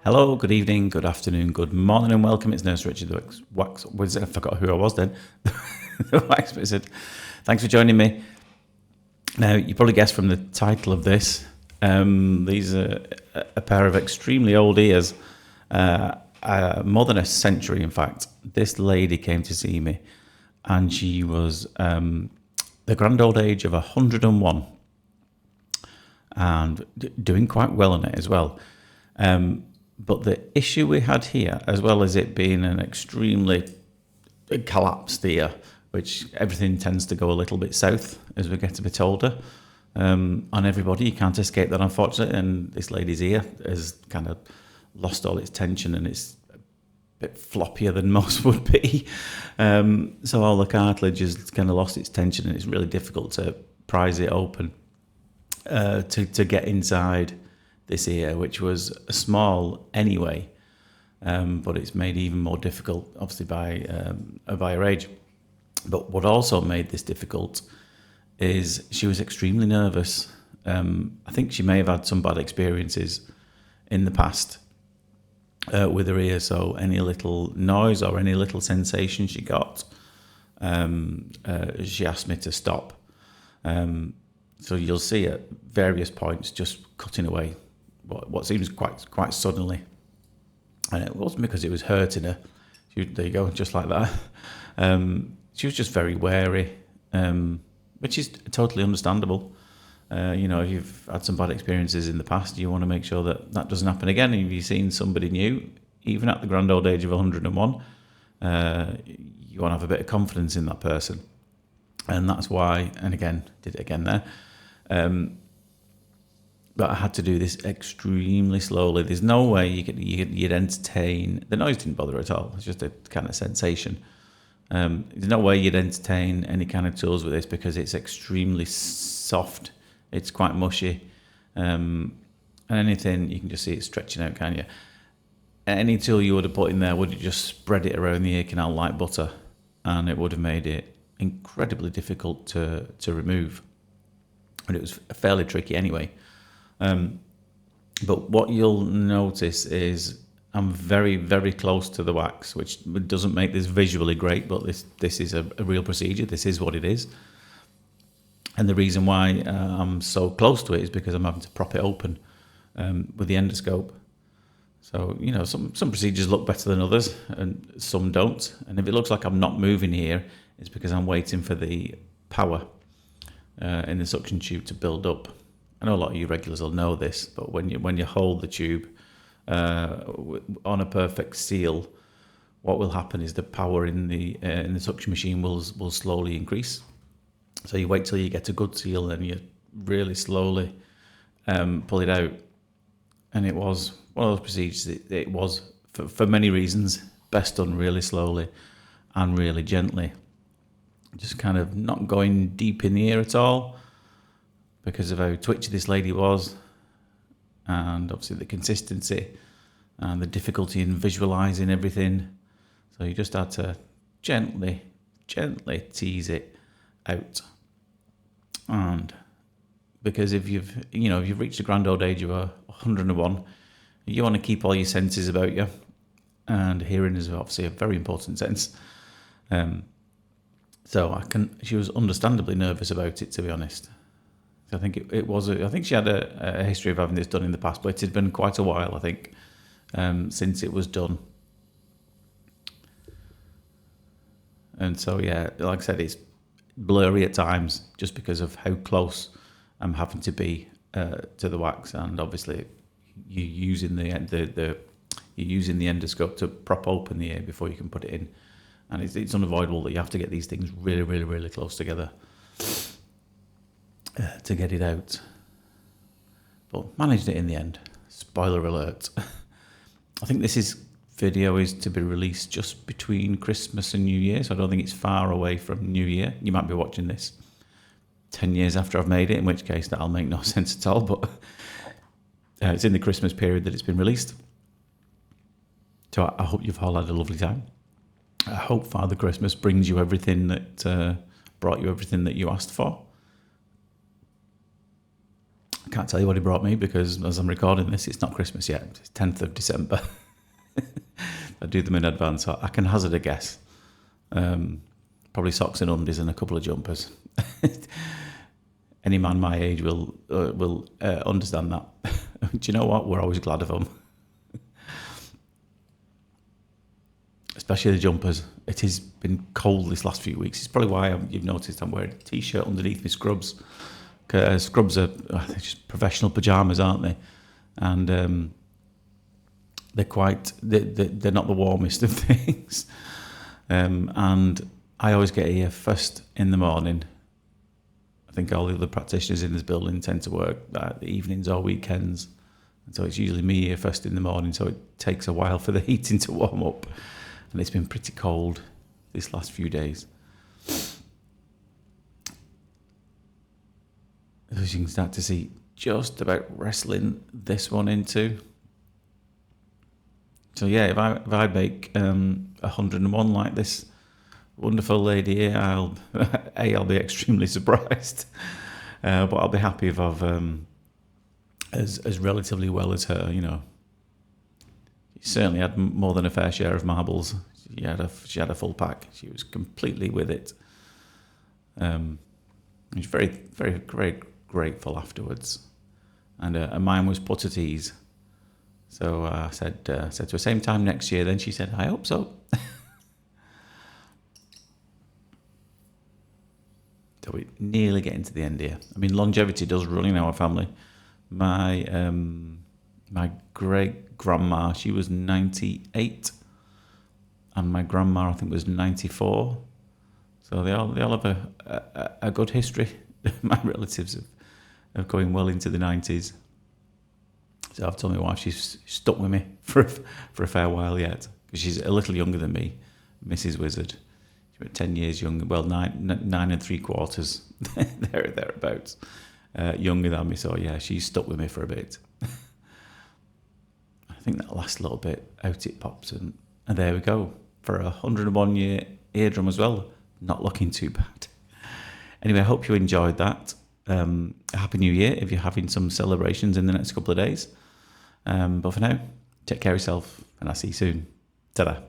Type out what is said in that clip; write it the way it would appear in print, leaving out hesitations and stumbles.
Hello, good evening, good afternoon, good morning, and welcome. It's Nurse Richard, the wax wizard. I forgot who I was then. The wax wizard. Thanks for joining me. Now, you probably guessed from the title of this, these are a pair of extremely old ears, more than a century, in fact. This lady came to see me, and she was the grand old age of 101, and doing quite well on it as well. But the issue we had here, as well as it being an extremely collapsed ear, which everything tends to go a little bit south as we get a bit older, on everybody, you can't escape that, unfortunately. And this lady's ear has kind of lost all its tension, and it's a bit floppier than most would be. So all the cartilage has kind of lost its tension, and it's really difficult to prise it open to get inside this ear, which was small anyway, but it's made even more difficult, obviously, by her age. But what also made this difficult is she was extremely nervous. I think she may have had some bad experiences in the past with her ear, so any little noise or any little sensation she got, she asked me to stop. So you'll see at various points just cutting away what seems quite suddenly, and it wasn't because it was hurting her. There you go, just like that. She was just very wary, which is totally understandable. If you've had some bad experiences in the past, you want to make sure that doesn't happen again. And if you've seen somebody new, even at the grand old age of 101, you want to have a bit of confidence in that person. And that's why, and again, did it again there. But I had to do this extremely slowly. There's no way you'd entertain. The noise didn't bother at all. It's just a kind of sensation. There's no way you'd entertain any kind of tools with this because it's extremely soft. It's quite mushy. And anything, you can just see it stretching out, can you? Any tool you would have put in there would have just spread it around the ear canal like butter, and it would have made it incredibly difficult to remove. And it was fairly tricky anyway. But what you'll notice is I'm very, very close to the wax, which doesn't make this visually great, but this is a real procedure. This is what it is. And the reason why I'm so close to it is because I'm having to prop it open with the endoscope. So, some procedures look better than others and some don't. And if it looks like I'm not moving here, it's because I'm waiting for the power in the suction tube to build up. I know a lot of you regulars will know this, but when you hold the tube on a perfect seal, what will happen is the power in the suction machine will slowly increase. So you wait till you get a good seal, and you really slowly pull it out. And it was one of those procedures. It was for many reasons best done really slowly and really gently, just kind of not going deep in the ear at all, because of how twitchy this lady was, and obviously the consistency and the difficulty in visualizing everything. So you just had to gently tease it out. And because if you've reached the grand old age of 101, you want to keep all your senses about you, and hearing is obviously a very important sense. So she was understandably nervous about it, to be honest. I think I think she had a history of having this done in the past, but it had been quite a while, I think, since it was done. And so, yeah, like I said, it's blurry at times just because of how close I'm having to be to the wax, and obviously you're using the endoscope to prop open the ear before you can put it in, and it's unavoidable that you have to get these things really, really, really close together to get it out. But managed it in the end. Spoiler alert. I think this video is to be released just between Christmas and New Year, so I don't think it's far away from New Year. You might be watching this 10 years after I've made it, in which case that'll make no sense at all, but it's in the Christmas period that it's been released. So I hope you've all had a lovely time. I hope Father Christmas brings you everything that brought you everything that you asked for. I can't tell you what he brought me because as I'm recording this, it's not Christmas yet. It's 10th of December. I do them in advance, so I can hazard a guess. Probably socks and undies and a couple of jumpers. Any man my age will understand that. Do you know what? We're always glad of them. Especially the jumpers. It has been cold this last few weeks. It's probably why you've noticed I'm wearing a t-shirt underneath my scrubs. Scrubs are they're just professional pajamas, aren't they? And they're not the warmest of things. And I always get here first in the morning. I think all the other practitioners in this building tend to work evenings or weekends. And so it's usually me here first in the morning, so it takes a while for the heating to warm up. And it's been pretty cold this last few days. As you can start to see, just about wrestling this one into. So yeah, if I make 101 like this wonderful lady here, I'll be extremely surprised. But I'll be happy if I've as relatively well as her, you know. She certainly had more than a fair share of marbles. She had a full pack. She was completely with it. I was very, very, very grateful afterwards. And mine was put at ease. So I said to her, same time next year. Then she said, I hope so. So we're nearly getting to the end here. I mean, longevity does run in our family. My great grandma, she was 98, and my grandma, I think, was 94. So they all have a good history. My relatives of going well into the 90s. So I've told my wife she's stuck with me for a fair while yet, because she's a little younger than me, Mrs. Wizard. She's about 10 years younger, well, nine and 3/4, thereabouts, younger than me. So yeah, she's stuck with me for a bit. I think that last little bit, out it pops, and there we go. For a 101-year eardrum as well, not looking too bad. Anyway, I hope you enjoyed that. Happy New Year if you're having some celebrations in the next couple of days. But for now, take care of yourself, and I'll see you soon. Ta-da.